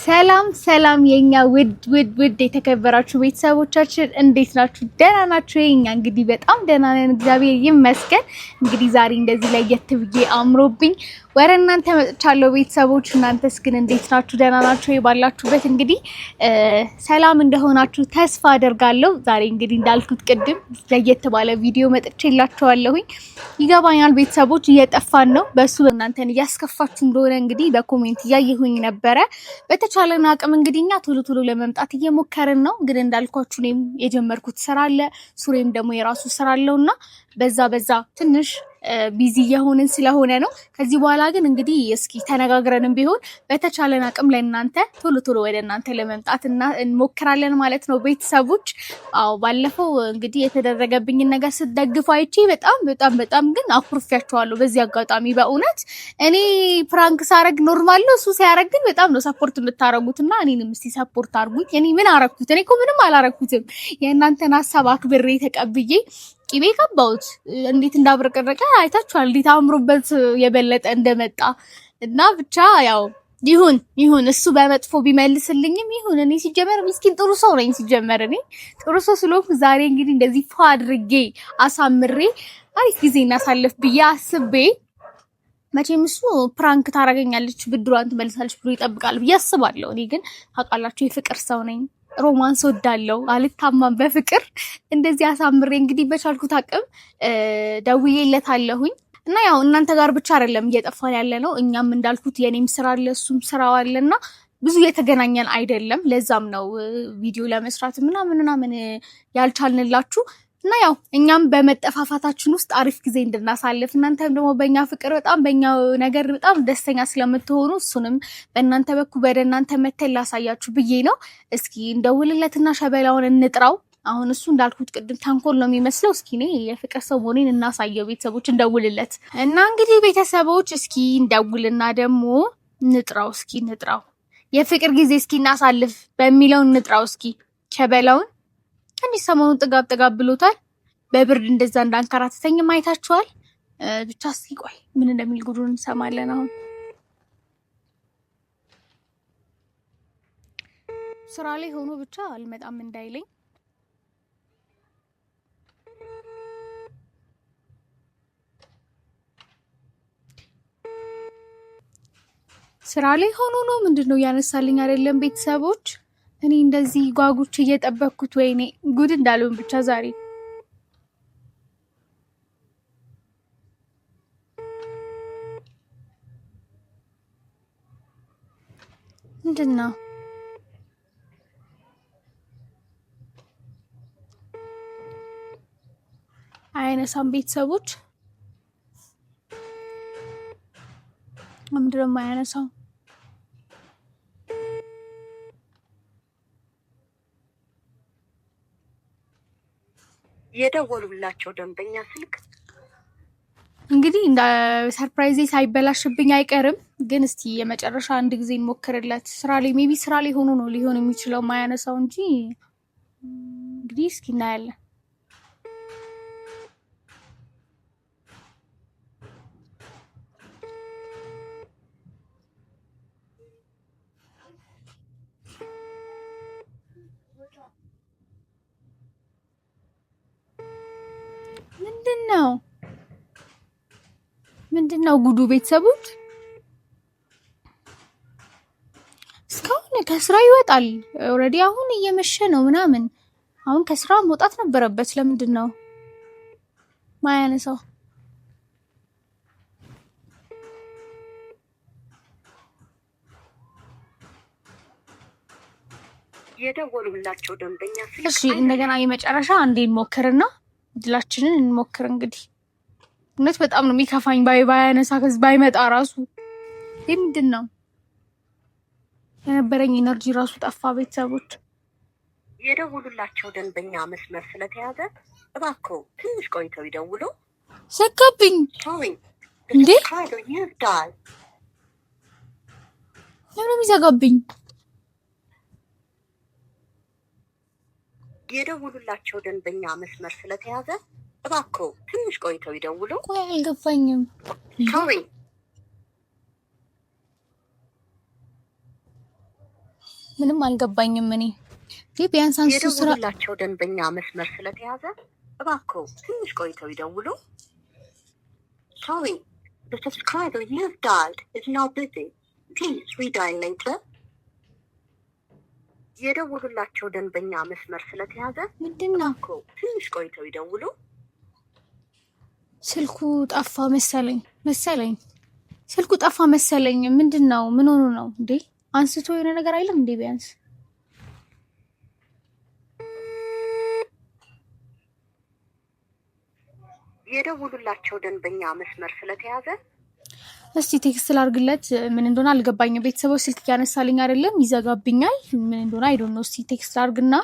ሰላም የኛ ውድ የተከበራችሁ ቤተሰቦቻችን እንዴት ናችሁ? ደህና ናችሁ? የኛ እንግዲህ በጣም ደህና ነን፣ እግዚአብሔር ይመስገን። እንግዲህ ዛሬ እንደዚህ ላይ የትብዬ አምሮብኝ ወረ እናንተ መጥቻለሁ ቤተሰቦች። እናንተስ ግን እንዴት ናችሁ? ደህና ናችሁ? ይባላችሁበት እንግዲህ ሰላም እንደሆናችሁ ተስፋ አደርጋለሁ። ዛሬ እንግዲህ እንዳልኩት ቅድም ለየት ባለ ቪዲዮ መጥቼላችኋለሁኝ። ይገባኛል ቤተሰቦች እየጠፋን ነው፣ በሱ እናንተን እያስከፋችሁ እንደሆነ እንግዲህ በኮሜንት እያየሁኝ ነበረ። በተቻለን አቅም እንግዲህ እኛ ቶሎ ለመምጣት እየሞከርን ነው። ግን እንዳልኳችሁ እኔም የጀመርኩት ስራ አለ፣ ሱሬም ደግሞ የራሱ ስራ አለውና በዛ ትንሽ ቢዚ የሆንን ስለሆነ ነው። ከዚህ በኋላ ግን እንግዲህ እስኪ ተነጋግረንም ቢሆን በተቻለን አቅም ለእናንተ ቶሎ ወደ እናንተ ለመምጣት እንሞክራለን ማለት ነው ቤተሰቦች። አዎ ባለፈው እንግዲህ የተደረገብኝን ነገር ስትደግፉ አይቼ በጣም ግን አኩርፊያቸዋለሁ። በዚህ አጋጣሚ በእውነት እኔ ፕራንክ ሳረግ ኖርማል ነው፣ እሱ ሲያረግ ግን በጣም ነው ሰፖርት የምታረጉትና እኔንም እስቲ ሰፖርት አርጉኝ። እኔ ምን አረኩት? እኔ እኮ ምንም አላረኩትም። የእናንተን ሀሳብ አክብሬ ተቀብዬ ቂቤ ቀባውት እንዴት እንዳብረቀረቀ አይታችኋል። እንዴት አምሮበት የበለጠ እንደመጣ እና ብቻ ያው ይሁን እሱ በመጥፎ ቢመልስልኝም ይሁን። እኔ ሲጀመር ምስኪን ጥሩ ሰው ነኝ። ሲጀመር እኔ ጥሩ ሰው ስለሆንኩ ዛሬ እንግዲህ እንደዚህ ፏ አድርጌ አሳምሬ አሪፍ ጊዜ እናሳልፍ ብዬ አስቤ መቼም እሱ ፕራንክ ታረገኛለች ብድሯን ትመልሳለች ብሎ ይጠብቃል ብዬ አስባለሁ። እኔ ግን ታውቃላችሁ የፍቅር ሰው ነኝ፣ ሮማንስ ወዳለው አልታማም በፍቅር። እንደዚህ አሳምሬ እንግዲህ በቻልኩት አቅም ደውዬለታለሁኝ እና ያው እናንተ ጋር ብቻ አይደለም እየጠፋን ያለ ነው። እኛም እንዳልኩት የኔም ስራ አለ እሱም ስራው አለና ብዙ የተገናኘን አይደለም። ለዛም ነው ቪዲዮ ለመስራት ምናምን ያልቻልንላችሁ እና ያው እኛም በመጠፋፋታችን ውስጥ አሪፍ ጊዜ እንድናሳልፍ እናንተም ደግሞ በእኛ ፍቅር በእኛ ነገር በጣም ደስተኛ ስለምትሆኑ እሱንም በእናንተ በኩል ወደ እናንተ መተን ላሳያችሁ ብዬ ነው። እስኪ እንደውልለትና ሸበላውን እንጥራው። አሁን እሱ እንዳልኩት ቅድም ተንኮል ነው የሚመስለው። እስኪ እኔ የፍቅር ሰው መሆኔን እናሳየው ቤተሰቦች፣ እንደውልለት እና እንግዲህ ቤተሰቦች እስኪ እንደውልና ደግሞ ንጥራው የፍቅር ጊዜ እስኪ እናሳልፍ በሚለው እንጥራው እስኪ ሸበላውን። እንዲህ ሰሞኑን ጥጋብ ብሎታል። በብርድ እንደዛ እንዳንከራተተኝ ማይታችኋል። ብቻ እስኪ ቆይ ምን እንደሚል ጉዱን እንሰማለን። አሁን ስራ ላይ ሆኖ ብቻ አልመጣም እንዳይለኝ ስራ ላይ ሆኖ ነው። ምንድነው ያነሳልኝ አይደለም ቤተሰቦች። እኔ እንደዚህ ጓጉች እየጠበቅኩት ወይኔ ጉድ እንዳለውን ብቻ ዛሬ ምንድነው አይነሳም ቤተሰቦች። ምንድነው ማያነሳው? የደወሉላቸው ደንበኛ ስልክ እንግዲህ እንደ ሰርፕራይዝ ሳይበላሽብኝ አይቀርም። ግን እስቲ የመጨረሻ አንድ ጊዜ እንሞክርለት። ስራ ላይ ሜቢ ስራ ላይ ሆኖ ነው ሊሆን የሚችለው ማያነሳው እንጂ እንግዲህ እስኪ እናያለን። ምንድነው ጉዱ ቤተሰቦች? እስካሁን ከስራ ይወጣል ኦልሬዲ። አሁን እየመሸ ነው ምናምን። አሁን ከስራ መውጣት ነበረበት። ለምንድን ነው ማያነሳው? የደወሉላቸው ደንበኛ ስልክ። እሺ እንደገና የመጨረሻ አንዴ እንሞክርና እድላችንን እንሞክር እንግዲህ። እውነት በጣም ነው የሚከፋኝ ባያነሳ ከዚህ ባይመጣ ራሱ። ምንድን ነው የነበረኝ ኤነርጂ ራሱ ጠፋ ቤተሰቦች። የደወሉላቸው ደንበኛ መስመር ስለተያዘ እባክዎ ትንሽ ቆይተው ይደውሉ። ዘጋብኝ እንዴ? ለምን የሚዘጋብኝ? የደወሉላቸው ደንበኛ መስመር ስለተያዘ እባክዎ ትንሽ ቆይተው ይደውሉ። ቆይ አልገባኝም። ምንም አልገባኝም እኔ ቢያንስ አንሱ ስራ የደወሉላቸው ደንበኛ መስመር ስለተያዘ እባክዎ ትንሽ ቆይተው ይደውሉ። Sorry, the subscriber you've dialed is now busy. Please redial later. የደወሉላቸው ደንበኛ መስመር ስለተያዘ ምንድነው? ትንሽ ቆይተው ይደውሉ። ስልኩ ጠፋ መሰለኝ ስልኩ ጠፋ መሰለኝ። ምንድነው? ምን ሆኖ ነው እንዴ? አንስቶ የሆነ ነገር አይልም እንዴ? ቢያንስ የደወሉላቸው ደንበኛ መስመር ስለተያዘ እስቲ ቴክስት ላድርግለት። ምን እንደሆነ አልገባኝም። ቤተሰቦች ስልክ ያነሳልኝ አይደለም ይዘጋብኛል። ምን እንደሆነ አይዶን ነው። እስቲ ቴክስት አድርግና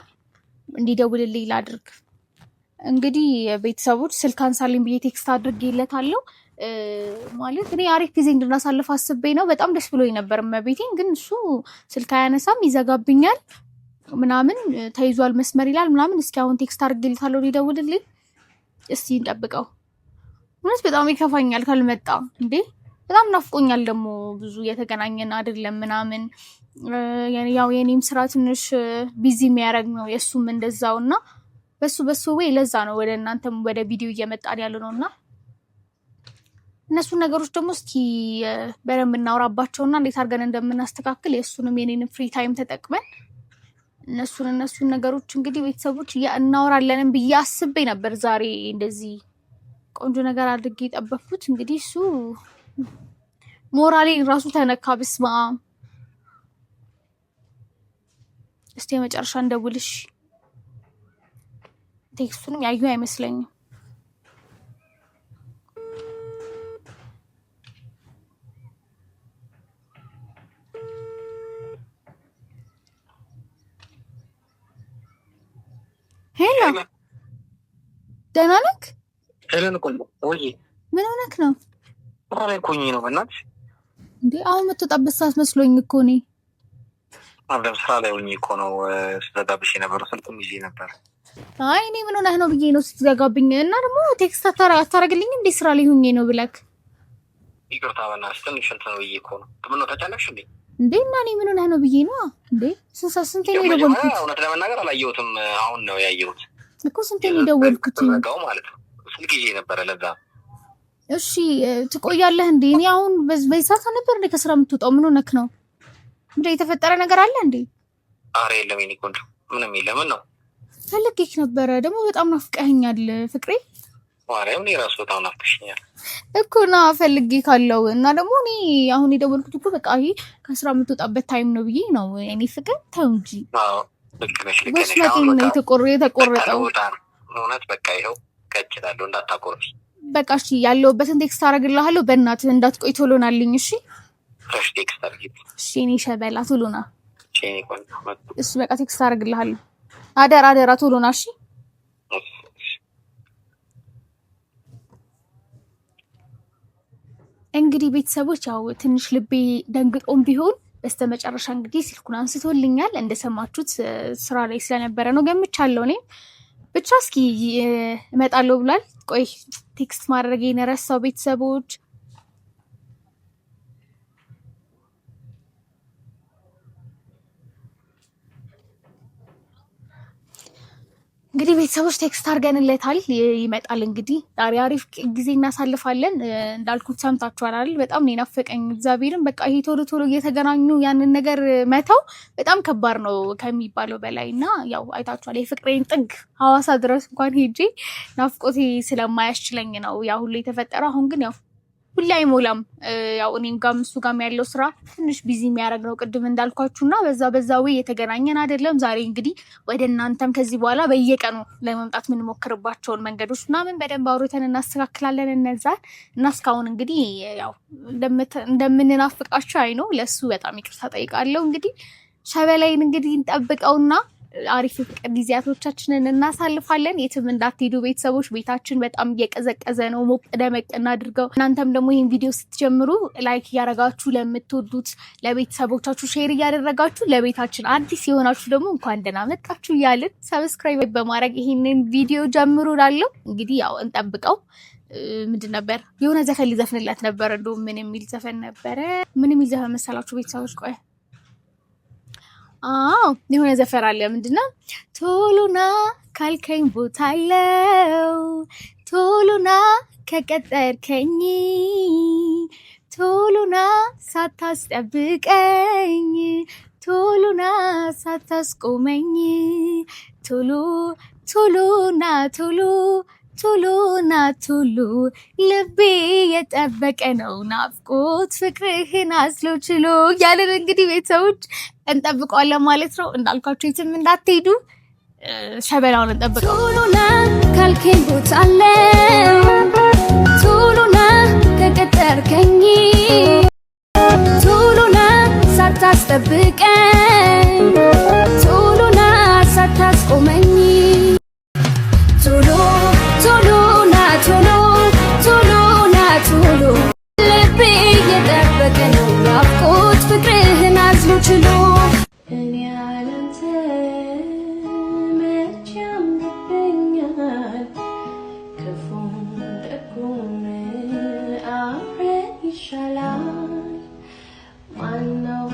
እንዲደውልልኝ ላድርግ። እንግዲህ ቤተሰቦች ስልክ አንሳልኝ ብዬ ቴክስት አድርጌለታለሁ። ማለት እኔ አሪፍ ጊዜ እንድናሳልፍ አስቤ ነው። በጣም ደስ ብሎኝ ነበር መቤቴን፣ ግን እሱ ስልክ አያነሳም፣ ይዘጋብኛል ምናምን፣ ተይዟል መስመር ይላል ምናምን። እስኪ አሁን ቴክስት አድርጌለታለሁ ሊደውልልኝ። እስቲ እንጠብቀው። እውነት በጣም ይከፋኛል ካልመጣ እንዴ። በጣም ናፍቆኛል ደግሞ ብዙ የተገናኘን አይደለም ምናምን። ያው የኔም ስራ ትንሽ ቢዚ የሚያደርግ ነው የእሱም እንደዛው እና በሱ ወይ ለዛ ነው ወደ እናንተም ወደ ቪዲዮ እየመጣን ያለ ነው። እና እነሱን ነገሮች ደግሞ እስኪ በደንብ እናውራባቸውና እንዴት አድርገን እንደምናስተካክል የእሱንም የኔንም ፍሪ ታይም ተጠቅመን እነሱን ነገሮች እንግዲህ ቤተሰቦች እናወራለንም ብዬ አስቤ ነበር። ዛሬ እንደዚህ ቆንጆ ነገር አድርጌ የጠበኩት እንግዲህ እሱ ሞራሌ ራሱ ተነካ። ብስማ እስቲ የመጨረሻ እንደውልሽ። ቴክስቱንም ያዩ አይመስለኝም። ሄሎ ደህና ነህ? ሄለን ቆይ ወይ ምን ሆነክ ነው? አሬ ኮኝ ነው በእናትሽ እንዴ? አሁን የምትወጣበት ሰዓት መስሎኝ እኮ እኔ አብረን ስራ ላይ ሆኜ እኮ ነው ስትዘጋብሽ የነበረው። ስልክም ይዤ ነበር። አይ እኔ ምን ሆነህ ነው ብዬ ነው ስትዘጋብኝ። እና ደግሞ ቴክስት አታረግልኝ እንዴ? ስራ ላይ ሆኜ ነው ብለክ። ይቅርታ በእናትሽ ትንሽ እንትን ነው ብዬ እኮ ነው። ምነው ተጨነቅሽ እንዴ? እንዴ እና እኔ ምን ሆነህ ነው ብዬ ነው እንዴ? ስንቴ ነው የደወልኩት? እውነት ለመናገር አላየሁትም። አሁን ነው ያየሁት እኮ። ስንቴ ነው የደወልኩት? ዘጋው ማለት ነው። ስልክ ይዤ ነበረ ለዛ። እሺ ትቆያለህ እንዴ? እኔ አሁን በዚህ ሰዓት ነበር እንዴ ከስራ የምትወጣው? ምን ሆነክ ነው እንዴ? የተፈጠረ ነገር አለ እንዴ? አረ የለም የኔ ቆንጆ ምንም የለም። ምን ነው ፈልጌክ ነበረ ደግሞ በጣም ናፍቀኸኛል ፍቅሬ። ማርያም እኔ ራሱ በጣም ናፍቀሽኛል እኮ ና ፈልጌ ካለው እና ደግሞ እኔ አሁን የደወልኩት እኮ በቃ ይሄ ከስራ የምትወጣበት ታይም ነው ብዬ ነው። እኔ ፍቅር ተው እንጂ በስመጤን ነው የተቆረጠው። እውነት በቃ ይኸው ከችላለሁ እንዳታቆርሽ። በቃ እሺ ያለሁበትን ቴክስት አደርግልሃለሁ። በእናትህ እንዳትቆይ ቶሎ ናልኝ። እሺ ፍሬሽ ቴክስት አድርጊ። እሺ እኔ ሸበላ ቶሎ ና። እሺ በቃ ቴክስት አደርግልሃለሁ። አደራ ቶሎ ና። እሺ እንግዲህ ቤተሰቦች ያው ትንሽ ልቤ ደንግጦም ቢሆን በስተመጨረሻ እንግዲህ ስልኩን አንስቶልኛል። እንደሰማችሁት ስራ ላይ ስለነበረ ነው ገምቻለሁ። እኔም ብቻ እስኪ እመጣለሁ ብሏል። ቆይ ቴክስት ማድረግ የነረሳው ቤተሰቦች እንግዲህ ቤተሰቦች ቴክስት አድርገንለታል። ይመጣል እንግዲህ ዛሬ አሪፍ ጊዜ እናሳልፋለን። እንዳልኩት ሰምታችኋል አይደል? በጣም ነው የናፈቀኝ እግዚአብሔርን። በቃ ይሄ ቶሎ እየተገናኙ ያንን ነገር መተው በጣም ከባድ ነው ከሚባለው በላይ እና ያው አይታችኋል የፍቅሬን ጥግ ሐዋሳ ድረስ እንኳን ሄጄ ናፍቆቴ ስለማያስችለኝ ነው ያ ሁሉ የተፈጠረው። አሁን ግን ያው ሁሌ አይሞላም። ያው እኔም ጋም እሱ ጋም ያለው ስራ ትንሽ ቢዚ የሚያደርግ ነው ቅድም እንዳልኳችሁና በዛ ወይ የተገናኘን አይደለም። ዛሬ እንግዲህ ወደ እናንተም ከዚህ በኋላ በየቀኑ ለመምጣት የምንሞክርባቸውን መንገዶች ምናምን በደንብ አውርተን እናስተካክላለን እነዛን እና እስካሁን እንግዲህ ያው እንደምንናፍቃቸው አይ ነው። ለሱ በጣም ይቅርታ ጠይቃለሁ። እንግዲህ ሸበላይን እንግዲህ እንጠብቀውና አሪፍ ፍቅር ጊዜያቶቻችንን እናሳልፋለን። የትም እንዳትሄዱ ቤተሰቦች። ቤታችን በጣም እየቀዘቀዘ ነው። ሞቅ ደመቅ እናድርገው። እናንተም ደግሞ ይህን ቪዲዮ ስትጀምሩ ላይክ እያደረጋችሁ ለምትወዱት ለቤተሰቦቻችሁ ሼር እያደረጋችሁ ለቤታችን አዲስ የሆናችሁ ደግሞ እንኳን ደህና መጣችሁ እያልን ሰብስክራይብ በማድረግ ይህንን ቪዲዮ ጀምሩ ላለው እንግዲህ ያው እንጠብቀው። ምንድን ነበር የሆነ ዘፈን ሊዘፍንለት ነበር። እንደውም ምን የሚል ዘፈን ነበረ? ምን የሚል ዘፈን መሰላችሁ ቤተሰቦች? ቆይ የሆነ ዘፈር አለ ምንድነው ቶሎና ካልከኝ ቦታለው ቶሎና ከቀጠርከኝ ቶሎና ሳታስጠብቀኝ ቶሎና ሳታስቆመኝ ቶሎና ቶሎና ልቤ የጠበቀ ነው ናፍቆት ፍቅርህን አስሎ ችሎ ያለን እንግዲህ ቤተሰቦች እንጠብቀዋለን ማለት ነው። እንዳልኳችሁ የትም እንዳትሄዱ ሸበላውን እንጠብቀው። ቶሎና ካልከኝ ቦታለው ቶሎና ከቀጠርከኝ ቶሎና ሳታስጠብቀኝ ቶሎና ሳታስቆመኝ ቶሎ ልቤ የጠበቀ ነው ናፍቆት ፍቅርህን አዝሎ ችሎ እኔ ያለንተ መቼ ያምርብኛል ክፉም ደጉም አብረን ይሻላል ማነው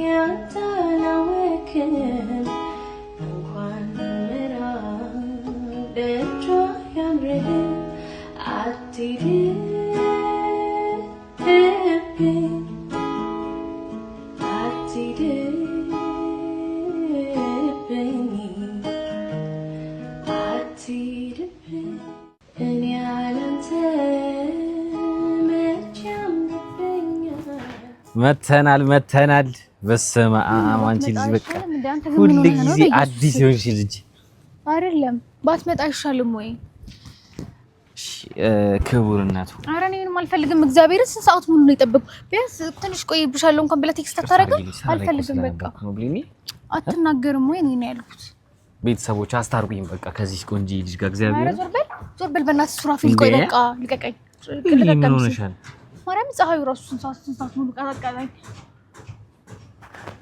ያንተ አላወቅን እንኳን ምዕራፍ ደጇ ያምርህ መተናል በስመ አብ አንቺ ልጅ በቃ ሁሉ ጊዜ አዲስ ይሆንሽ ልጅ አይደለም ባትመጣ አይሻልም ወይ ክቡርነቱ ኧረ እኔ ምንም አልፈልግም እግዚአብሔርን ስንት ሰዓት ሙሉ ነው የጠበቁ ቢያንስ ትንሽ ቆይብሻለሁ እንኳን ብለህ ቴክስት አታረግም አልፈልግም በቃ አትናገርም ወይ ነው ያልኩት ቤተሰቦች አስታርቁኝ በቃ ከዚህ ቆንጆ ልጅ ጋር እግዚአብሔር ዞር በል በእናትህ ሱራፊል ቆይ በቃ ልቀቀኝ ምን ሆነሻል ማርያም ፀሐዩ ራሱ ስንት ሰዓት ሙሉ ቀጠቀጠኝ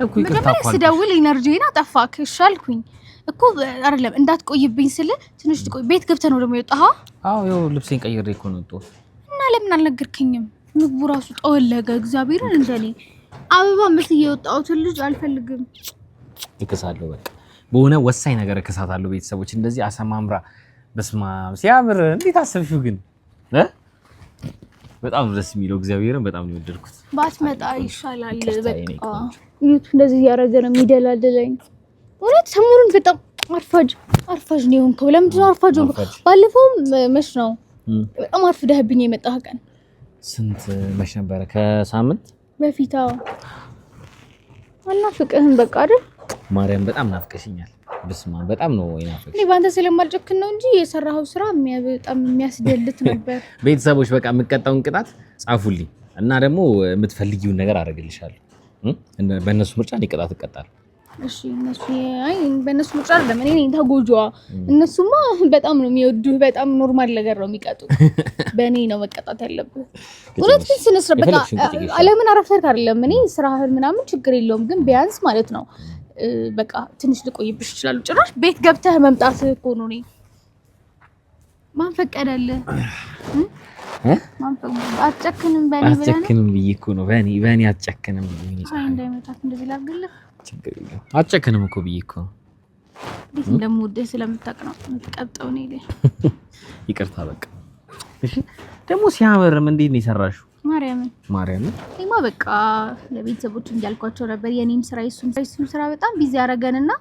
እኮ ይቅርታ ስደውል ኢነርጂና ጠፋክ እሺ አልኩኝ እኮ አይደለም እንዳትቆይብኝ ስለ ትንሽ ትቆይ ቤት ገብተህ ነው ደግሞ የወጣኸው አዎ ያው ልብሴን ቀይሬ እኮ ነው የወጣሁት እና ለምን አልነገርከኝም ምግቡ ራሱ ጠወለገ እግዚአብሔርን እንደኔ አበባ መስዬ የወጣሁት ልጅ አልፈልግም ይከሳለሁ በቃ በሆነ ወሳኝ ነገር እከሳታለሁ ቤተሰቦች እንደዚህ አሰማምራ በስማ ሲያምር እንዴት አሰብሽው ግን በጣም ደስ የሚለው እግዚአብሔርን በጣም ነው የወደድኩት ባትመጣ ይሻላል በቃ ይሁት እንደዚህ ያረገ ነው የሚደላደለኝ ወራት ሰሞኑን በጣም አርፋጅ ነው የሆንከው ለምንድን ነው አርፋጅ ሆንከው ባለፈው መች ነው በጣም አርፍደህብኝ የመጣህ ቀን ስንት መች ነበረ ከሳምንት በፊት አልናፍቅህም በቃ አይደል ማርያም በጣም ናፍቀሽኛል በስማ በጣም ነው የናፈቅሽ እኔ ባንተ ስለማልጨክን ነው እንጂ የሰራኸው ስራ በጣም የሚያስደልት ነበር ቤተሰቦች በቃ የምትቀጣውን ቅጣት ጻፉልኝ እና ደግሞ የምትፈልጊውን ነገር አደርግልሻለሁ በእነሱ ምርጫ ቅጣት እቀጣለሁ እሺ በእነሱ ምርጫ አይደለም እኔ ነኝ ተጎጂዋ እነሱማ በጣም ነው የሚወዱህ በጣም ኖርማል ነገር ነው የሚቀጡ በእኔ ነው መቀጣት ያለብህ እውነት ግን ስነስረ በቃ አለምን አረፈርክ አይደለም እኔ ስራህን ምናምን ችግር የለውም ግን ቢያንስ ማለት ነው በቃ ትንሽ ልቆይብሽ ይችላል ጭራሽ ቤት ገብተህ መምጣት እኮ ነው እኔ ማን ፈቀደልህ አትጨክንም በእኔ ብለህ አትጨክንም ብዬ እኮ ነው በእኔ አትጨክንም ብዬ ነው እንዳይመጣት እንደዚህ ላድርግልህ ችግር የለም አትጨክንም እኮ ብዬ እኮ እንዴት እንደምወደህ ስለምታውቅ ነው የምትቀብጠው ነው ይለኝ ይቅርታ በቃ እሺ ደግሞ ሲያምርም እንዴት ነው የሰራሽው ማርያምን እማ በቃ ለቤተሰቦች እንዲያልኳቸው ነበር የኔም ስራ የሱም ስራ በጣም ቢዚ ያረጋንና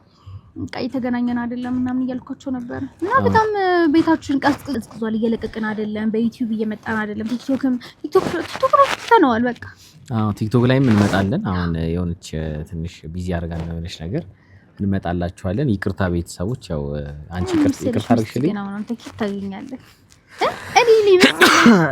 በቃ እየተገናኘን አይደለም ምናምን እያልኳቸው ነበር እና በጣም ቤታችን ቀዝቅዟል እየለቀቅን አይደለም በዩቲዩብ እየመጣን አይደለም ቲክቶክ ተነዋል በቃ ቲክቶክ ላይ እንመጣለን አሁን የሆነች ትንሽ ቢዚ ያረጋን ነው የሆነች ነገር እንመጣላችኋለን ይቅርታ ቤተሰቦች ያው አንቺ ይቅርታ አድርግሽልኝ ነው አንተ ታገኛለህ እኔ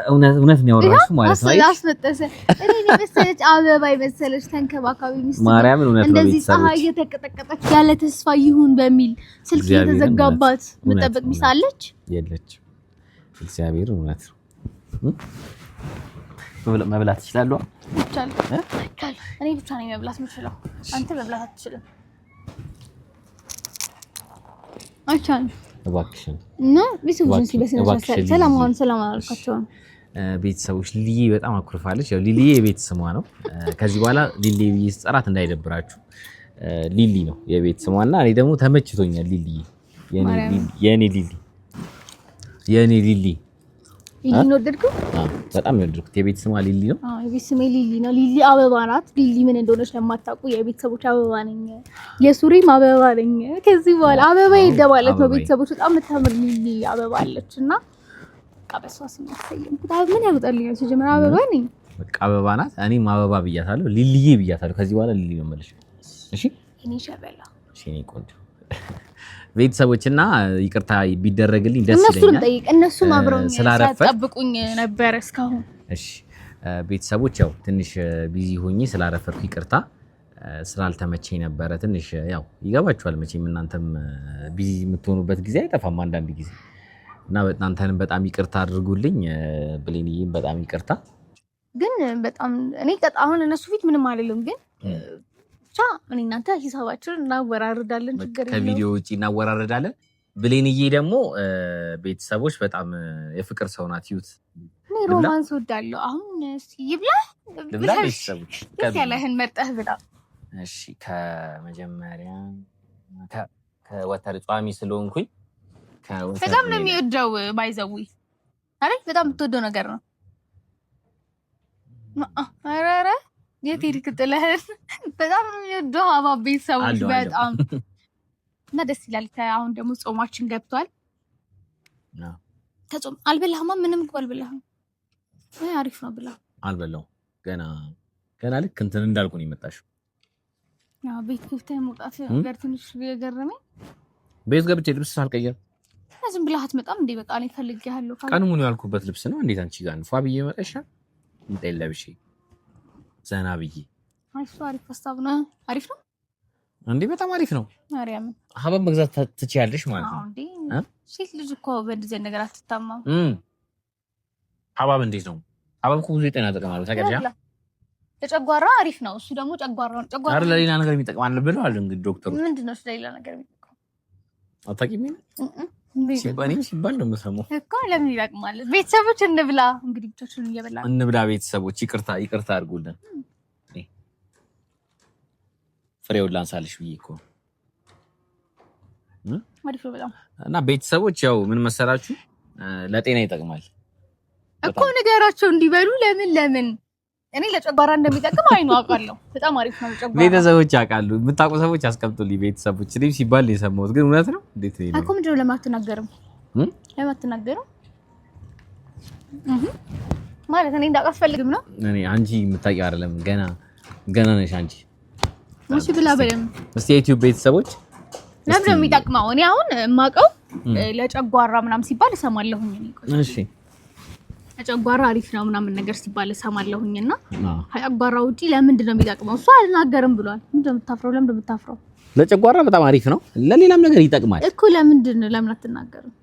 እውነት ነው ያወራሽው ማለት ነው ያስመጠሰ እኔ መሰለች አበባ ይመሰለች ተንከባካቢ ሚስት ማርያምን እውነት ነው እንደዚህ ፀሐይ እየተቀጠቀጠች ያለ ተስፋ ይሁን በሚል ስልክ የተዘጋባት መጠበቅ ሚሳለች የለች እግዚአብሔር እውነት መብላት ይችላል እኔ ብቻ ነኝ መብላት የምችለው አንተ መብላት አትችልም አይቻልም እባክሽን እና ቢስቡን ሲበስነ ሰላም አልካቸው ቤተሰቦች ሊሊ በጣም አኩርፋለች። ያው ሊሊ የቤት ስሟ ነው። ከዚህ በኋላ ሊሊ ብዬ ስጠራት እንዳይደብራችሁ ሊሊ ነው የቤት ስሟና እኔ ደግሞ ተመችቶኛል። ሊሊ የኔ ሊሊ ሊሊ ነው ወደድኩት። በጣም ነው ወደድኩት። የቤት ስሟ ሊሊ ነው። የቤት ስሜ ሊሊ ነው። ሊሊ አበባ ናት። ሊሊ ምን እንደሆነች ለማታውቁ የቤተሰቦች አበባ ነኝ። የሱሪም አበባ ነኝ። ከዚህ በኋላ አበባ ይደባለት ነው ቤተሰቦች። በጣም የምታምር ሊሊ አበባ አለችና በቃ ስም ያሰየምኩት ምን ያውጣልኝ ሲጀምር አበባ ነኝ። በቃ አበባ ናት። እኔም አበባ ብያታለሁ፣ ሊሊዬ ብያታለሁ። ከዚህ በኋላ ሊሊ ነው የምልሽ። እሺ እኔ ሸበላ እኔ ቆንጆ ቤተሰቦችና ይቅርታ ቢደረግልኝ ደስ ይለኛል። እነሱን ጠይቅ። እነሱም አብረውኝ ሲጠብቁኝ ነበር እስካሁን። እሺ ቤተሰቦች ያው ትንሽ ቢዚ ሆኜ ስላረፈርኩ ይቅርታ፣ ስላልተመቸኝ ነበረ ትንሽ። ያው ይገባችኋል መቼም እናንተም ቢዚ የምትሆኑበት ጊዜ አይጠፋም አንዳንድ ጊዜ እና እናንተንም በጣም ይቅርታ አድርጉልኝ። ብሌንዬም በጣም ይቅርታ። ግን በጣም እኔ አሁን እነሱ ፊት ምንም አይደለም፣ ግን ብቻ እኔ እናንተ ሂሳባችንን እናወራርዳለን። ችግር የለውም፣ ከቪዲዮ ውጪ እናወራርዳለን። ብሌንዬ ደግሞ ቤተሰቦች በጣም የፍቅር ሰው ናት። ይዩት፣ እኔ ሮማንስ ወዳለሁ። አሁን እስኪ ይብላ ቤተሰቦች ያለህን መርጠህ ብላ። እሺ ከመጀመሪያ ከወተር ጿሚ ስለሆንኩኝ በጣም ነው የሚወደው ባይዘዊ አይደል? በጣም የምትወደው ነገር ነው። አራራ የት ሄድክ ጥለህን? በጣም ነው የሚወደው ሀባብ ቤተሰቦች በጣም እና ደስ ይላል። አሁን ደግሞ ጾማችን ገብቷል። ከጾም አልበላህማ? ምንም እኮ አልበላህም። አሪፍ ነው ብላ። አልበላሁም ገና ልክ እንትን እንዳልኩ ነው የመጣሽው። ቤት ክፍተህ መውጣት ነገር ትንሽ የገረመኝ። ቤት ገብቼ ልብስ ሳልቀየር ዝም ብለህ አትመጣም እንዴ? በቃ እኔ ፈልጌሃለሁ። ቀን ሙሉ ያልኩበት ልብስ ነው። እንዴት አንቺ ጋር ፏ ብዬ መጣሻል? እንዴት ለብሼ ዘና ብዬ። አሪፍ ሀሳብ ነው። አሪፍ ነው እንዴ? በጣም አሪፍ ነው። ማርያም ሀባብ መግዛት ትችያለሽ ማለት ነው እንዴ? ሴት ልጅ እኮ በእንደዚህ ነገር አትታማም። ሀባብ እንዴት ነው? ሀባብ እኮ ብዙ የጤና ጥቅም አለው ታውቂያለሽ? ለጨጓራ አሪፍ ነው እሱ። ደግሞ ጨጓራ አይደል ለሌላ ነገር የሚጠቅም አለ ብለዋል እንግዲህ ዶክተሩ። ምንድነው ለሌላ ነገር የሚጠቅም? አታውቂም? ሲባል ነው የምሰማው እኮ። ለምን ይጠቅማል? ቤተሰቦች እንብላ እንግዲህ፣ ብቻችንን እየበላን እንብላ። ቤተሰቦች ይቅርታ አድርጉልን። ፍሬውን ላንሳልሽ ብዬ እኮ አሪፍ ነው በጣም። እና ቤተሰቦች ያው ምን መሰራችሁ ለጤና ይጠቅማል እኮ ንገራቸው እንዲበሉ። ለምን እኔ ለጨጓራ እንደሚጠቅም አይኑ አውቃለሁ። በጣም አሪፍ ነው ጨጓራ። ቤተሰቦች ያውቃሉ። የምታውቁ ሰዎች አስቀምጡልኝ። ቤተሰቦች እኔም ሲባል የሰማሁት ግን እውነት ነው። እንዴት ነው እኮ ምንድነው ለማትናገርም ማለት እኔ እንዳቀፈልግም ነው። እኔ አንቺ የምታውቂው አይደለም ገና ነሽ አንቺ። እሺ ብላ በለም። እስቲ የዩቲዩብ ቤተሰቦች ለምን ነው የሚጠቅመው? እኔ አሁን የማውቀው ለጨጓራ ምናምን ሲባል እሰማለሁኝ። እሺ ጨጓራ አሪፍ ነው ምናምን ነገር ሲባል እሰማለሁኝና ከጨጓራ ውጪ ለምንድን ነው የሚጠቅመው? እሱ አልናገርም ብሏል። ምንድን ነው የምታፍረው? ለምን እንደምታፍረው? ለጨጓራ በጣም አሪፍ ነው፣ ለሌላም ነገር ይጠቅማል እኮ። ለምንድን ነው ለምን አትናገርም?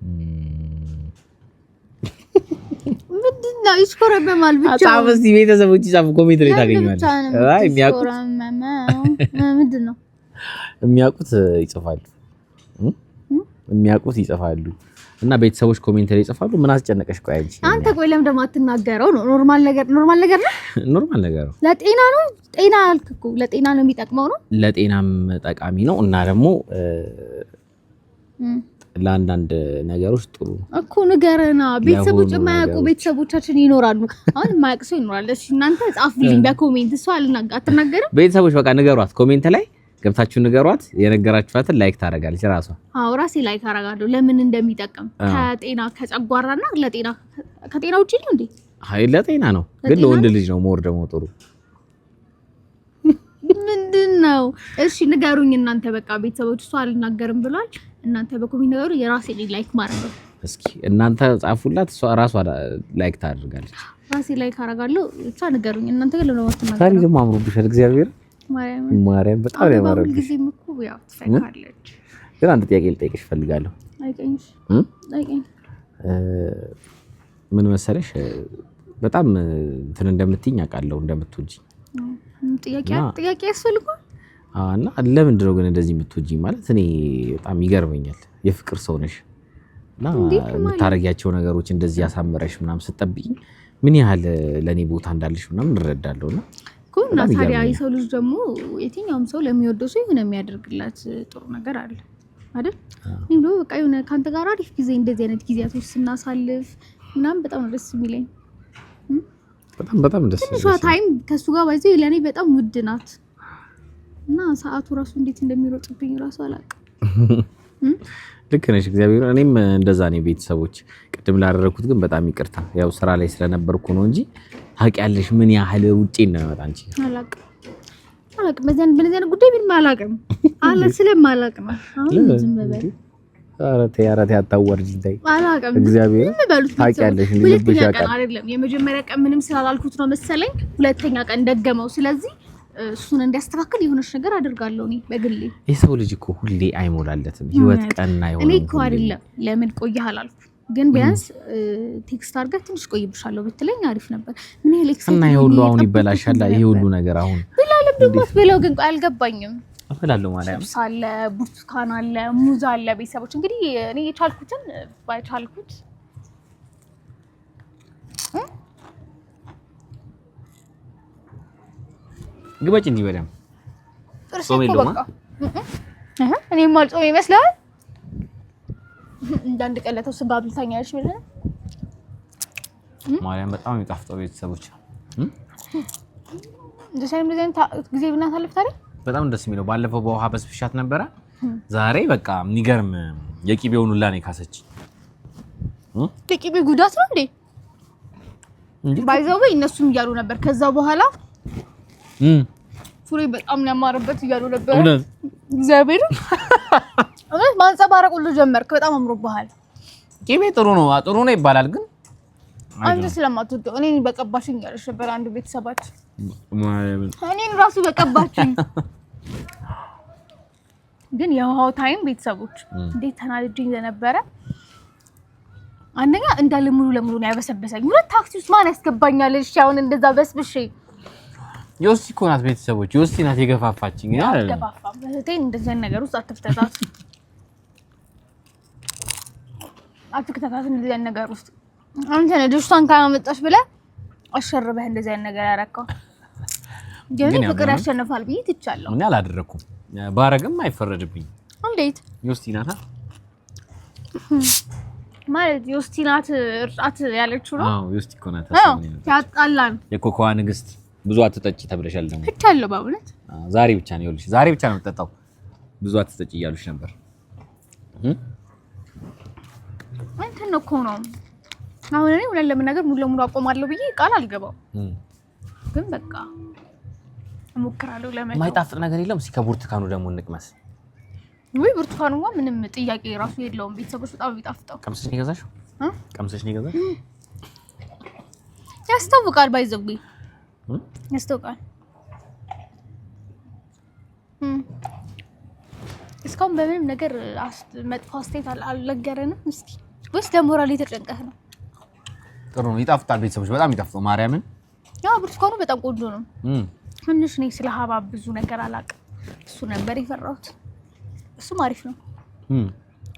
ምንድነው ይስኮረበማል ብቻ። አጣም እስቲ ቤተሰቦች ጻፉ፣ ኮሜንት ላይ ታገኛለሽ። አይ የሚያውቁት ምንድነው የሚያውቁት ይጽፋሉ እና ቤተሰቦች ኮሜንት ላይ ይጽፋሉ። ምን አስጨነቀሽ? ቆይ አንተ ቆይ ለምን ደግሞ አትናገረው? ነው ኖርማል ነገር ነው። ኖርማል ነገር ነው። ለጤና ነው። ጤና አልክ እኮ ለጤና ነው የሚጠቅመው ነው። ለጤናም ጠቃሚ ነው እና ደግሞ ለአንዳንድ ነገሮች ጥሩ እኮ ንገረና። ቤተሰቦች የማያውቁ ቤተሰቦቻችን ይኖራሉ። አሁን የማያውቅ ሰው ይኖራል። እሺ እናንተ ጻፉልኝ በኮሜንት። እሷ አትናገርም። ቤተሰቦች በቃ ንገሯት፣ ኮሜንት ላይ ገብታችሁ ንገሯት። የነገራችኋትን ላይክ ታደርጋለች ራሷ። አዎ ራሴ ላይክ አደርጋለሁ። ለምን እንደሚጠቅም ከጤና ከጨጓራና ለጤና ከጤና ውጪ ነው እንዴ? አይ ለጤና ነው፣ ግን ለወንድ ልጅ ነው ሞር ደግሞ ጥሩ። ምንድነው? እሺ ንገሩኝ እናንተ በቃ ቤተሰቦች። እሷ አልናገርም ብሏል። እናንተ በኮሜንት ነገሩ የራሴ ላይክ ማድረግ ነው። እስኪ እናንተ ጻፉላት፣ እሷ ራሷ ላይክ ታደርጋለች። ራሴ ላይክ አደርጋለሁ። እሷ ንገሩኝ እናንተ ግን ለምን አትናገሩ? ታሪ ደግሞ አምሮብሻል። እግዚአብሔር ማርያም በጣም ያማረብሽ። ጊዜም እኮ ያው ትፈካለች። ግን አንድ ጥያቄ ልጠይቅሽ እፈልጋለሁ። አይቀኝሽ ምን መሰለሽ በጣም እንትን እንደምትይኝ አውቃለሁ፣ እንደምትወጂኝ። ጥያቄ ያስፈልጋል። እና ለምንድን ነው ግን እንደዚህ የምትወጂኝ? ማለት እኔ በጣም ይገርመኛል። የፍቅር ሰው ነሽ እና የምታረጊያቸው ነገሮች እንደዚህ ያሳምረሽ ምናምን ስትጠብቂኝ ምን ያህል ለኔ ቦታ እንዳለሽ ምናምን እንረዳለውና ኩና ታዲያ የሰው ልጅ ደግሞ የትኛውም ሰው ለሚወደው ሰው የሆነ የሚያደርግላት ጥሩ ነገር አለ አይደል? እንዴ በቃ የሆነ ካንተ ጋር አሪፍ ጊዜ እንደዚህ አይነት ጊዜያቶች ስናሳልፍ ምናምን በጣም ደስ የሚለኝ በጣም ደስ ትንሿ ታይም ከሱ ጋር ባይዘ ለኔ በጣም ውድ ናት እና ሰዓቱ ራሱ እንዴት እንደሚሮጥብኝ ራሱ አላውቅም። ልክ ነሽ እግዚአብሔር እኔም እንደዛ ነኝ ቤተሰቦች ቅድም ላደረኩት ግን በጣም ይቅርታ ያው ስራ ላይ ስለነበርኩ ነው እንጂ ታውቂያለሽ ምን ያህል ውጪ እንደመጣ አንቺ አላውቅም በዚያን ጉዳይ ምን ማላውቅም አለ ስለማላውቅ ነው አሁን ዝም በል አረቴ አታወርጂኝ ታይ አላውቅም እግዚአብሔር ታውቂያለሽ ልብሽ ያውቃል አይደለም የመጀመሪያ ቀን ምንም ስላላልኩት ነው መሰለኝ ሁለተኛ ቀን ደገመው ስለዚህ እሱን እንዲያስተካክል የሆነሽ ነገር አድርጋለሁ እኔ በግሌ የሰው ልጅ እኮ ሁሌ አይሞላለትም ህይወት ቀና ይሆናል እኔ እኮ አይደለም ለምን ቆየህ አላልኩ ግን ቢያንስ ቴክስት አድርገህ ትንሽ ቆይብሻለሁ ብትለኝ አሪፍ ነበር ምን ኤሌክትሪክ እና ይሁሉ አሁን ይበላሻል ይሄ ሁሉ ነገር አሁን ብላለም ደግሞ ብለው ግን አልገባኝም አፈላለሁ ማለት ነው ሳለ ቡርቱካን አለ ሙዝ አለ ቤተሰቦች እንግዲህ እኔ የቻልኩትን ባይቻልኩት ግባጭ እንዲ በደም ጾም የለውም እኔ ማልጾም ይመስላል እንዳንድ ቀለተው ስጋ ብልታኛለሽ ማለት ማርያም በጣም ይጣፍጣው ቤተሰቦች እንደሰለም ለዘን ጊዜ ብናሳልፍ ታዲያ በጣም ደስ የሚለው ባለፈው በውሃ በስብሻት ነበረ ዛሬ በቃ የሚገርም የቂቤውን ሁላ ነው ካሰች የቂቤ ጉዳት ነው እንዴ ባይዘው እነሱም እያሉ ነበር ከዛ በኋላ ፉሪ በጣም ያማረበት እያሉ ነበር እግዚአብሔር አሁን ማንጸባረቅ ሁሉ ጀመርክ በጣም አምሮብሃል ቂቤ ጥሩ ነው ይባላል ግን አንተ ስለማትወደው እኔን በቀባሽኝ ያለሽ ነበር አንዱ ቤተሰባችን እኔን ራሱ በቀባችኝ ግን የውሃው ታይም ቤተሰቦች እንዴት ተናድጄ ነበር አንደኛ እንዳለ ሙሉ ለሙሉ ነው ያበሰበሰኝ ሁለት ታክሲ ውስጥ ማን ያስገባኛል እሺ አሁን እንደዛ በስብሼ ዮሲ ኮናት ቤተሰቦች ዮሲ ናት የገፋፋችኝ አይደል ገፋፋም እህቴን እንደዚህ ነገር ውስጥ አትፍተታት እንደዚህ ነገር ውስጥ አንተ ነህ ድስቷን ካመጣሽ ብለ አሸርበህ እንደዚህ ነገር ያረካው ግን ፍቅር ያሸንፋል ብዬ ትቻለሁ እኔ አላደረኩም ባረግም አይፈረድብኝ እንዴት ዮሲ ናታ ማለት ዮሲ ናት እርጣት ያለችው ነው አዎ ዮሲ ኮናት ያጣላን የኮኮዋ ንግስት ብዙ አትጠጪ ተብለሻል ደግሞ እቻለሁ ባውነት ዛሬ ብቻ ነው ይልሽ ዛሬ ብቻ ነው የምትጠጣው ብዙ አትጠጪ እያሉሽ ነበር አንተ ነው እኮ ነው አሁን እኔ ወለ ለምን ሙሉ ለሙሉ አቆማለሁ ብዬ ቃል አልገባው ግን በቃ እሞክራለሁ ለምን ማይጣፍጥ ነገር የለም እስኪ ከብርቱካኑ ደግሞ እንቅመስ ወይ ብርቱካኑማ ምንም ጥያቄ ራሱ የለውም ቤተሰቦች በጣም ይጣፍጣው ቀምሰሽ ነው የገዛሽው ቀምሰሽ ነው የገዛሽው ያስታውቃል ባይዘጉ ያስታውቃል እስካሁን በምንም ነገር መጥፎ አስተያየት አልነገረንም እስኪ ወይስ ለሞራል የተጨንቀህ ነው ጥሩ ነው ይጣፍጣል ቤተሰቦች በጣም ይጣፍጣው ማርያምን ያው ብርቱካኑ በጣም ቆንጆ ነው ትንሽ ነው ስለ ሀባብ ብዙ ነገር አላውቅም እሱ ነበር የፈራሁት እሱ አሪፍ ነው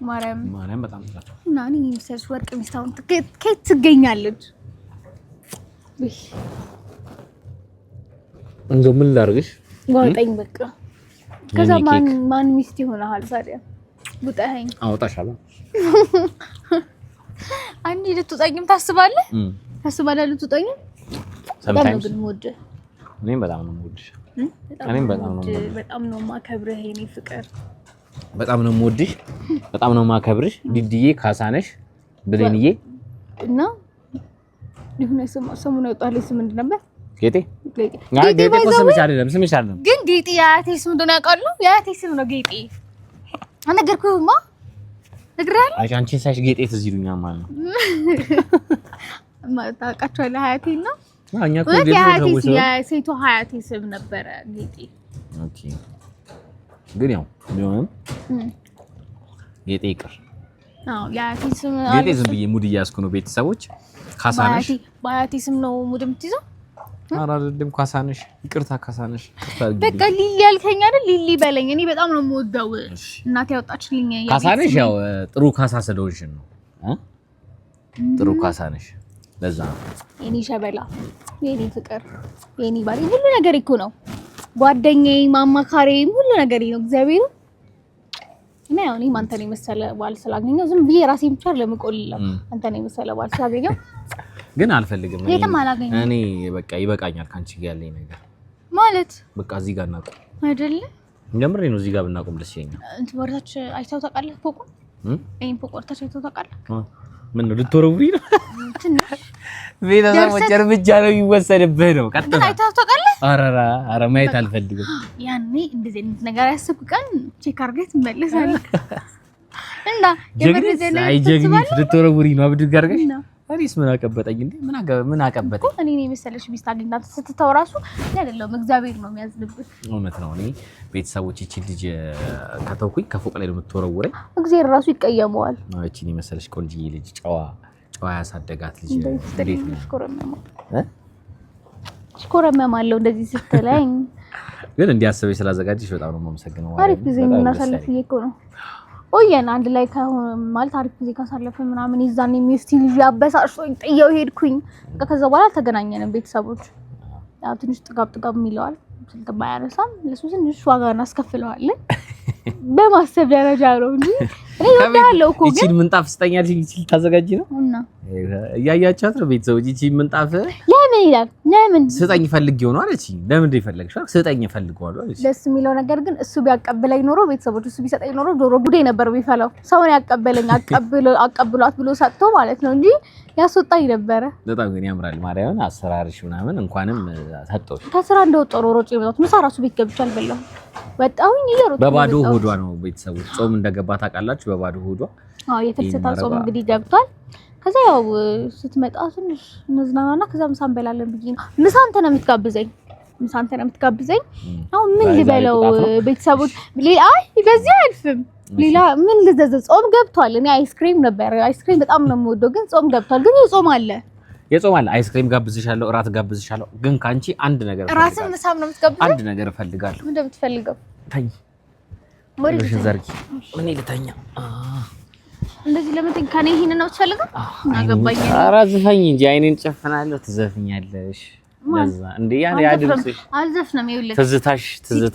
ማርያም በጣም ጥሩ እና እኔ ምሰስ ወርቅ ሚስታውን ከየት ትገኛለች እንደው ምን ላርግሽ ወጣኝ በቃ ከዛ ማን ሚስት ይሆናል ታዲያ ጉጣኸኝ አውጣሻለሁ አንዴ ልትወጣኝም ታስባለህ ልትወጣኝ ሰምታይምስ ግን ወደ እኔም በጣም ነው የምወድሽ በጣም ነው ማከብርህ የኔ ፍቅር በጣም ነው የምወድሽ በጣም ነው ማከብርሽ ዲዲዬ ካሳነሽ ብሌንዬ እና ይሁን ሰሙን ያወጣልኝ ስም ምንድን ነበር ጌጤ ስምሽ አይደለም ግን ጌጤ ያቴ ስም እንደሆነ ያውቃሉ ያቴ ስም ነው ጌጤ አነገርኩህማ ነግሬሃለሁ አንቺን ሳይሽ ጌጤ ትዝ ይሉኛል ማለት ነው ታውቃቸዋለህ ሀያቴን ነው እኛ እኮ ጌጤ የሴቷ ሀያቴ ስም ነበረ ጌጤ ኦኬ ግን ያው ቢሆንም ጌጤ ይቅር አዎ ያቴ ስም ጌጤ ዝም ብዬ ሙድ እያስኩ ነው ቤተሰቦች ካሳነሽ ባያቴ ስም ነው ሙድ የምትይዘው አራደም ካሳነሽ ይቅርታ ካሳነሽ በቃ ሊሊ ያልከኝ አይደል ሊሊ በለኝ እኔ በጣም ነው የምወደው እናቴ ያወጣችልኝ ካሳነሽ ያው ጥሩ ካሳ ስለሆንሽ ነው ጥሩ ካሳነሽ ለዛ የኔ ሸበላ የኔ ፍቅር የኔ ባሪ ሁሉ ነገር እኮ ነው ጓደኛዬ ማማካሪዬ ሁሉ ነገር ነው እግዚአብሔር እና ያው እኔ አንተን የመሰለ ባል ስላገኘው ዝም ብዬ ራሴን ብቻ ለመቆልለው አንተን የመሰለ ባል ስላገኘው ግን አልፈልግም እኔ በቃ ይበቃኛል ካንቺ ጋር ያለኝ ነገር ማለት በቃ እዚህ ጋር እናቆም አይደለ እንደምሬ ነው እዚህ ጋር ብናቆም ደስ ይለኛል እንት ወርታች አይተው ታውቃለህ ፎቁ እኔም ፎቅ ወርታች አይተው ታውቃለህ ምን ነው ልትወረውሪ ነው ትንሽ ቤተሰቦች እርምጃ ነው የሚወሰድብህ ነው ቀጥታ አይተው ታውቃለህ ኧረ ማየት አልፈልግም ያኔ እንደዚህ አይነት ነገር ያሰብኩ ቀን ቼክ አድርገህ ትመለሳለህ እና የመረዘነ አይጀግኒት ልትወረውሪ ነው አብዱ ጋር ገሽ አሪስ ምን አቀበጠኝ እንዴ ምን አቀበጠኝ እኔ ነኝ መሰለሽ ሚስት አግኝታት ስትተው ራሱ አይደለም እግዚአብሔር ነው የሚያዝልብህ እውነት ነው እኔ ቤተሰቦች እቺ ልጅ ከተውኩኝ ከፎቅ ላይ ነው የምትወረውረኝ እግዚአብሔር ራሱ ይቀየመዋል እቺ ነኝ መሰለሽ ቆንጂዬ ልጅ ጨዋ ያሳደጋት ልጅ እንዴት ነው ሽኮረመማለሁ እንደዚህ ስትለኝ ግን እንዲያስበኝ ስላዘጋጅሽ በጣም ነው የማመሰግነው አሪፍ ጊዜ እናሳልፍ እኮ ነው ኦየን አንድ ላይ ከሆነ ማለት አሪፍ ጊዜ ካሳለፈን ምናምን ይዛኔ ሚስቲ ልጅ ያበሳሽቶኝ ጥየው ሄድኩኝ ከዛ በኋላ ተገናኘን ቤተሰቦች ያው ትንሽ ጥጋብ የሚለዋል ስልክ ባያነሳም ለሱ ትንሽ ዋጋ እናስከፍለዋለን በማሰብ ደረጃ ነው እንጂ እኔ ወዳለው እኮ ግን እቺን ምንጣፍ ስጠኛል ሲል ታዘጋጅ ነው እና ያያቻት ነው ቤተሰቦች እቺን ምንጣፍ ለምን ይላል ለምን ስጠኝ ፈልጊው ነው አለች ለምን እንደፈለግሽው ስጠኝ ፈልገዋለሁ አለች ደስ የሚለው ነገር ግን እሱ ቢያቀበለኝ ኖሮ ቤተሰቦች እሱ ቢሰጠኝ ኖሮ ዶሮ ጉዴ ነበር ቢፈላው ሰውን ያቀበለኝ አቀብሏት ብሎ ሰጥቶ ማለት ነው እንጂ ያስወጣኝ ነበር በጣም ግን ያምራል ማርያምን አሰራርሽ ምናምን እንኳንም ሰጠው ከስራ እንደወጣው ሮጬ መጣሁ ምሳ ራሱ ቤት ገብቻ አልበላሁ ወጣሁኝ ይየሩት በባዶ ሆዷ ነው ቤተሰቦች ጾም እንደገባ ታውቃላችሁ በባዶ ሆዷ የፍልሰታ ጾም እንግዲህ ገብቷል ከዛ ያው ስትመጣ ትንሽ እንዝናናና ከዛ ምሳ እንበላለን ብዬ ነው ምሳ አንተ ነው የምትጋብዘኝ አሁን ምን ልበለው ቤተሰቦች አይ በዚህ አልፍም ሌላ ምን ልዘዝ ጾም ገብቷል እኔ አይስክሪም በጣም ነው የምወደው ግን ጾም ገብቷል ግን የጾም አለ አይስክሪም ጋብዝሻለሁ እራት ጋብዝሻለሁ ግን ካንቺ አንድ ነገር እራትም ምሳም ነው የምትጋብዘኝ አንድ ነገር እፈልጋለሁ ምን እንደምትፈልገው ተኝ ወዲህ ዘርጊ ምን ይልተኛ እንደዚህ ለምን ከኔ ይሄን ነው ትፈልገው አገባኝ ኧረ ዝፈኝ እንጂ አይኔን ጨፈናለሁ ትዘፍኛለሽ ለዛ እንዴ ያን ያድርስሽ አልዘፍንም ይኸውልህ ትዝታው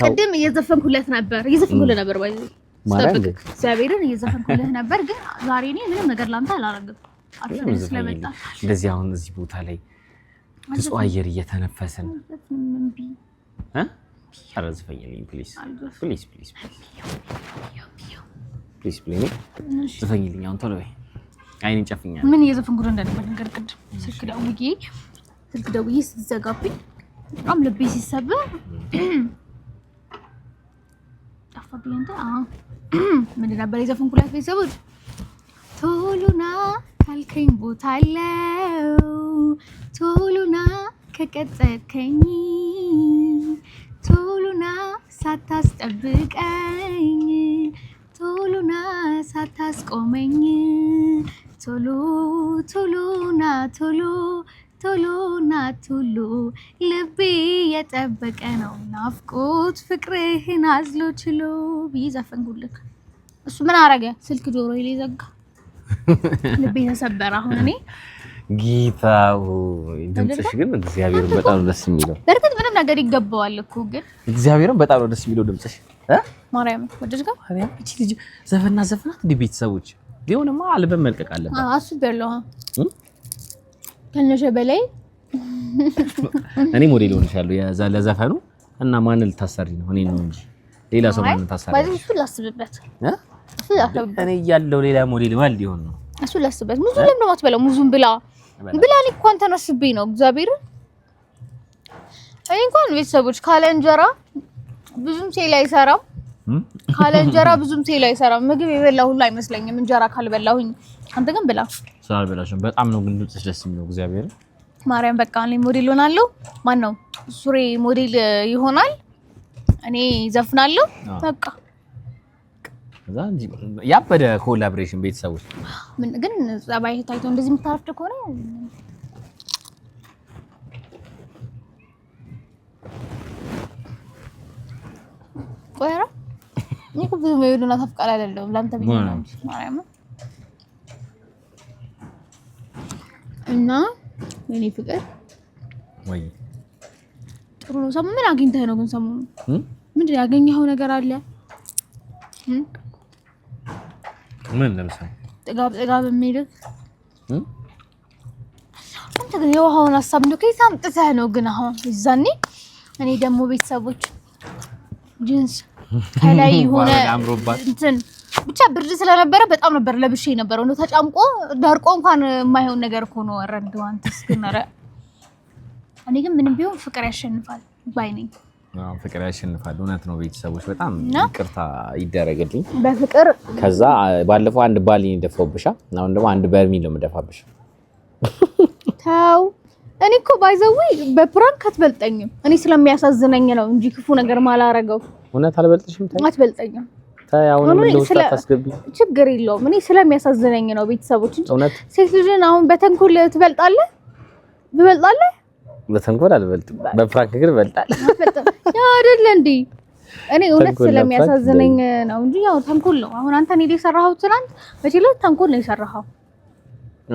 ቅድም እየዘፈንኩለት ነበር ባይ ማለት እግዚአብሔርን እየዘፈንኩለት ነበር ግን ዛሬ እኔ ምንም ነገር ላንተ አላረግም አፍሽን ስለመጣ እንደዚህ አሁን እዚህ ቦታ ላይ ንጹህ አየር እየተነፈስን ኧረ ዝፈኝልኝ ፕሊዝ ዝፈኝልኝ አሁን ቶሎ በይ አይኔን ጨፍኛለሁ ምን እየዘፈንኩት እንደነበር ነገር ቅድም ስልክ ደውዬ ስትዘጋብኝ በጣም ልቤ ሲሰበር ጠፋብኝ እንደ ምን ነበር የዘፈንኩላት ቤተሰቦች ቶሎና ካልከኝ ቦታ አለው ቶሎና ከቀጠርከኝ ቶሎና ሳታስጠብቀኝ ቶሎና ሳታስቆመኝ ቶሎና ቶሎ ልቤ የጠበቀ ነው ናፍቆት ፍቅርህን አዝሎ ችሎ ብዬ ዘፈንኩልክ እሱ ምን አረገ ስልክ ጆሮዬ ላይ ዘጋ ልቤ ተሰበረ አሁን እኔ ጌታው ድምጽሽ ግን እግዚአብሔርን በጣም ደስ የሚለው በርግጥ ምንም ነገር ይገባዋል እኮ ግን እግዚአብሔርን በጣም ነው ደስ የሚለው ድምጽሽ ማርያም ወደድጋ ማርያም እቺ ልጅ ዘፈናት እንደ ቤተሰቦች ሊሆንማ አልበም መልቀቅ አለበት አስቤያለሁ ከነሸ በላይ እኔ ሞዴል ሆነሻለሁ ለዘፈኑ እና ማን ልታሰሪ ነው እኔ ነው እንጂ ሌላ ሰው ማን ታሰሪ ባይዘ እሱ ላስብበት እኔ ያለው ሌላ ሞዴል ማን ሊሆን ነው እሱ ላስብበት ሙዙ ለምን ማትበላው ሙዙን ብላ እንኳን ተነስብኝ ነው እግዚአብሔር እኔ እንኳን ቤተሰቦች ካለ እንጀራ ብዙም ሴል አይሰራም ካለ እንጀራ ብዙም ሴል አይሰራም ምግብ የበላው ሁሉ አይመስለኝም እንጀራ ካልበላሁኝ አንተ ግን ብላ ስላልበላሽም በጣም ነው ግን ድምጽሽ ደስ የሚለው እግዚአብሔር ማርያም በቃ እኔ ሞዴል ሆናለሁ ማን ነው ሱሬ ሞዴል ይሆናል እኔ ዘፍናለሁ በቃ እዛ ያበደ ኮላቦሬሽን ቤተሰቦች ምን ግን ጸባይ ታይቶ እንደዚህ የምታረፍድ ከሆነ ቆይራ እኔ እኮ ብዙ መይሉና ተፍቃላ አይደለም ላንተ ቢሆን ማርያም እና እኔ ፍቅር ወይ ጥሩ ነው ምን አግኝተህ ነው ግን ሰሞኑ ምንድን ያገኘኸው ነገር አለ ምን ለምሳሌ ጥጋብ የሚልህ አንተ ግን የውሃውን ሀሳብ ነው ከየት አምጥተህ ነው ግን አሁን እዛኔ እኔ ደግሞ ቤተሰቦች ጂንስ ከላይ ሆነ እንትን ብቻ ብርድ ስለነበረ በጣም ነበር ለብሼ ነበር ነው ተጫምቆ ደርቆ እንኳን የማይሆን ነገር እኮ ነው ወረደው አንተስ ግን ኧረ እኔ ግን ምንም ቢሆን ፍቅር ያሸንፋል ባይ ነኝ ፍቅር ያሸንፋል እውነት ነው ቤተሰቦች በጣም ይቅርታ ይደረግልኝ በፍቅር ከዛ ባለፈው አንድ ባሊን ደፈውብሻ አሁን ደግሞ አንድ በርሚል ነው መደፋብሽ ታው እኔ እኮ ባይዘው በፕራንክ አትበልጠኝም እኔ ስለሚያሳዝነኝ ነው እንጂ ክፉ ነገር ማላረገው እውነት አልበልጥሽም ታይ አትበልጠኝም ታይ አሁን ምን ልውስጥ ታስገቢ ችግር የለውም እኔ ስለሚያሳዝነኝ ነው ቤተሰቦች ሴት ልጅን አሁን በተንኮል ትበልጣለህ በተንኮል አልበልጥም በፕራንክ ግን እበልጣለሁ ያ አይደል እንዴ እኔ እውነት ስለሚያሳዝነኝ ነው እንጂ ያው ተንኮል ነው አሁን አንተ እኔ የሰራኸው ትናንት በችሎት ተንኮል ነው የሰራኸው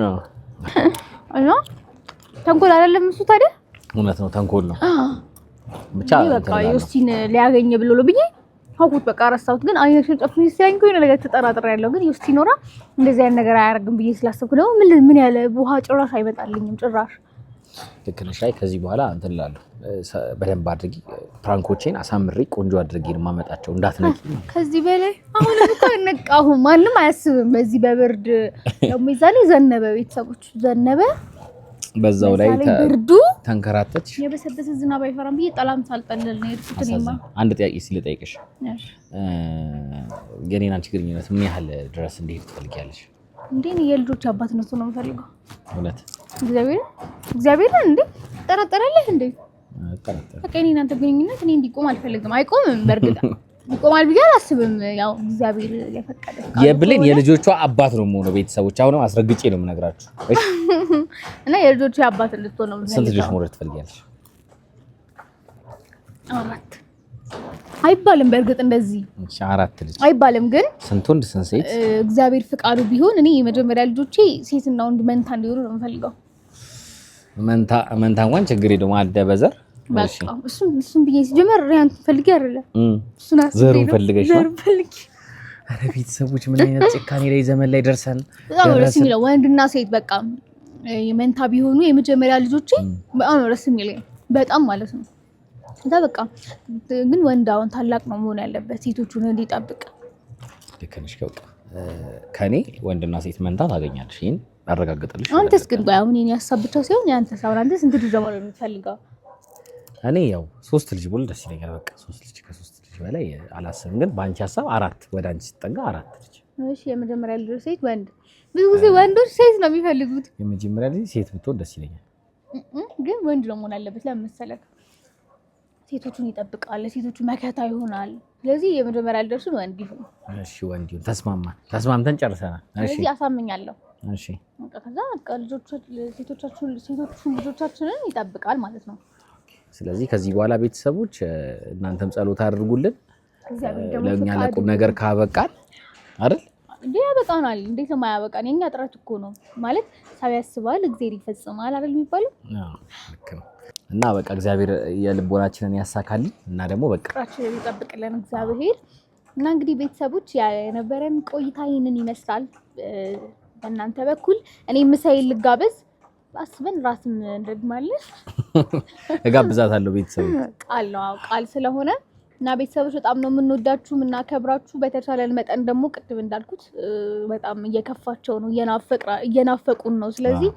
አዎ ተንኮል አይደለም እሱ ታዲያ እውነት ነው ተንኮል ነው ብቻ በቃ ዮስቲን ሊያገኝ ብሎ ለብዬ ሀቁት በቃ ረሳሁት ግን አይነሽን ጨፍኝ ሲያኝ ቆይ ነገር ተጠራጥሬያለሁ ግን ዮስቲ ኖራ እንደዚህ አይነት ነገር አያርግም ብዬ ስላሰብኩ ነው ምን ያለ ውሃ ጭራሽ አይመጣልኝም ጭራሽ ልክ ነሽ ከዚህ በኋላ እንትን እላለሁ በደንብ አድርጊ ፕራንኮቼን አሳምሪ ቆንጆ አድርጊ ነው ማመጣቸው እንዳትነቂ ከዚህ በላይ አሁን እኮ ነቃሁ ማንንም አያስብም በዚህ በብርድ ደግሞ ይዛኔ ዘነበ ቤተሰቦች ዘነበ በዛው ላይ ብርዱ ተንከራተች የበሰበሰ ዝናብ አይፈራም ብዬ ጠላም ሳልጠልል ነው የሄድኩት እኔማ አንድ ጥያቄ ሲልጠይቅሽ የኔና አንቺ ግንኙነት ምን ያህል ድረስ እንዲሄድ ትፈልጊያለሽ እንዴ ነው የልጆች አባት ነው ነው የምፈልገው እውነት እግዚአብሔር እንዴ ተጠራጠራለህ እንዴ ተጠራጠረ በቃ እኔና አንተ ግንኙነት እኔ እንዲቆም አልፈልግም አይቆምም በርግጥ ይቆማል ብዬ አላስብም ያው እግዚአብሔር የፈቀደ የብሌን የልጆቿ አባት ነው የምሆነው ቤተሰቦች አሁንም አስረግጬ ነው የምነግራችሁ እሺ እና የልጆቿ አባት እንድትሆን ነው ስንት ልጅ መውለድ ትፈልጊያለሽ አራት አይባልም በርግጥ እንደዚህ አራት ልጅ አይባልም ግን ስንት ወንድ ስንት ሴት እግዚአብሔር ፍቃዱ ቢሆን እኔ የመጀመሪያ ልጆቼ ሴትና ወንድ መንታ እንዲሆኑ ነው የምፈልገው መንታ እንኳን ችግር የለውም አደበዘር በቃ እሱን ብዬ ሲጀመር ያን ፈልጊ አይደለ እሱና ዘሩን ፈልገሽ ነው አረ ቤተሰቦች ምን አይነት ጭካኔ ላይ ዘመን ላይ ደርሰን በጣም ደስ የሚለው ወንድና ሴት በቃ የመንታ ቢሆኑ የመጀመሪያ ልጆቼ በጣም ደስ የሚለኝ በጣም ማለት ነው እንታ በቃ ግን ወንዳውን ታላቅ ነው መሆን ያለበት ሴቶቹን እንዲጠብቅ ልከንሽ ከውጣ ከኔ ወንድና ሴት መንታ ታገኛለሽ ይሄን አረጋግጥልሽ አንተስ ግን ባይሆን እኔ ሐሳብ ብቻ ሳይሆን ያንተ ሳውራ አንተ ስንት ልጅ ማለት ነው የምትፈልገው እኔ ያው 3 ልጅ ብሎ ደስ ይለኛል በቃ 3 ልጅ ከ3 ልጅ በላይ አላስብም ግን ባንቺ ሐሳብ 4 ወደ አንቺ ሲጠጋ 4 ልጅ እሺ የመጀመሪያ ልጅ ሴት ወንድ ብዙ ጊዜ ወንዶች ሴት ነው የሚፈልጉት የመጀመሪያ ልጅ ሴት ብትሆን ደስ ይለኛል ግን ወንድ ነው መሆን ያለበት ለምን መሰለህ ሴቶቹን ይጠብቃል ሴቶቹ መከታ ይሆናል ስለዚህ የመጀመሪያ ልጅ ወንድ ይሁን እሺ ወንድ ይሁን ተስማምተን ጨርሰናል እሺ ስለዚህ አሳምኛለሁ እሺ በቃ ከዛ ሴቶቹን ልጆቻችንን ይጠብቃል ማለት ነው ስለዚህ ከዚህ በኋላ ቤተሰቦች እናንተም ጸሎት አድርጉልን ለኛ ለቁም ነገር ካበቃል አይደል እንዴ ያበቃናል እንዴት ነው ማያበቃን የኛ ጥረት እኮ ነው ማለት ሰው ያስባል እግዚአብሔር ይፈጽማል አይደል የሚባለው አዎ ልክ ነው እና በቃ እግዚአብሔር የልቦናችንን ያሳካልን እና ደግሞ በቃ ፍቅራችንን ይጠብቅልን እግዚአብሔር እና እንግዲህ ቤተሰቦች የነበረን ቆይታ ይሄንን ይመስላል በእናንተ በኩል እኔ ምሳዬ ልጋበዝ አስበን ራስም እንደግማለን እጋብዛታለሁ ቤተሰቦች ቃል ስለሆነ እና ቤተሰቦች በጣም ነው የምንወዳችሁ የምናከብራችሁ በተቻለን መጠን ደግሞ ቅድም እንዳልኩት በጣም እየከፋቸው ነው እየናፈቁን ነው ስለዚህ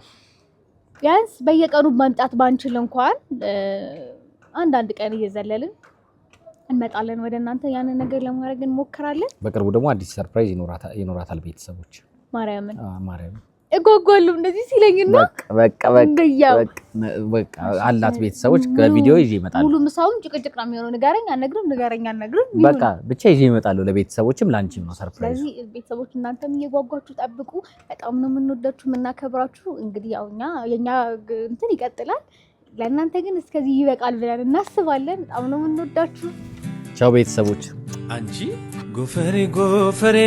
ቢያንስ በየቀኑ ማምጣት ባንችል እንኳን አንዳንድ ቀን እየዘለልን እንመጣለን ወደ እናንተ ያንን ነገር ለማድረግ እንሞክራለን በቅርቡ ደግሞ አዲስ ሰርፕራይዝ ይኖራታል ቤተሰቦች ማርያምን እጓጓለሁ እንደዚህ ሲለኝና በቃ አላት ቤተሰቦች በቪዲዮ ይዤ እመጣለሁ። ሙሉ ምሳውን ጭቅጭቅ ነው የሚሆነው። ንገረኝ አልነግርም በቃ ብቻ ይዤ እመጣለሁ። ለቤተሰቦችም ላንቺም ነው ሰርፕራይዝ። ስለዚህ ቤተሰቦች እናንተም እየጓጓችሁ ጠብቁ። በጣም ነው የምንወዳችሁ የምናከብራችሁ። እንግዲህ ያው የኛ እንትን ይቀጥላል። ለእናንተ ግን እስከዚህ ይበቃል ብለን እናስባለን። በጣም ነው የምንወዳችሁ። ቻው ቤተሰቦች። አንቺ ጎፈሬ ጎፈሬ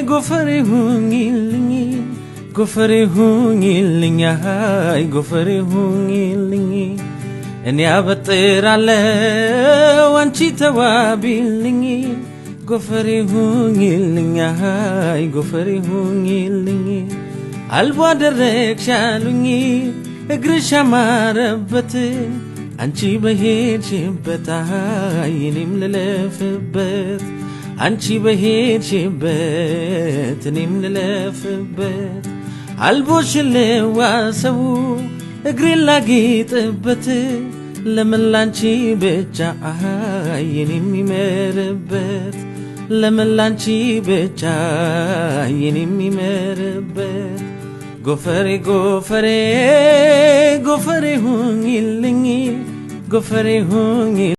ጎፈሬ ሁኚልኝ ጎፈሬ ሁኚልኝ አይ ጎፈሬ ሁኚልኝ እኔ አበጥራለሁ አንቺ ተዋቢልኝ ጎፈሬ ሁኚልኝ አይ ጎፈሬ ሁኚልኝ አልቦ አደረግሻሉኝ እግርሽ አማረበት አንቺ በሄድሽበት አይ እኔም ልለፍበት አንቺ በሄድሽበት እኔም ልለፍበት አልቦሽ ልዋሰው እግሬን ላጌጥበት ለምን ላንቺ ብቻ አይ እኔም ይመርበት ለምን ላንቺ ብቻ አይ እኔም ይመርበት ጎፈሬ ጎፈሬ ጎፈሬ ሁኚልኝ ጎፈሬ ሁኚ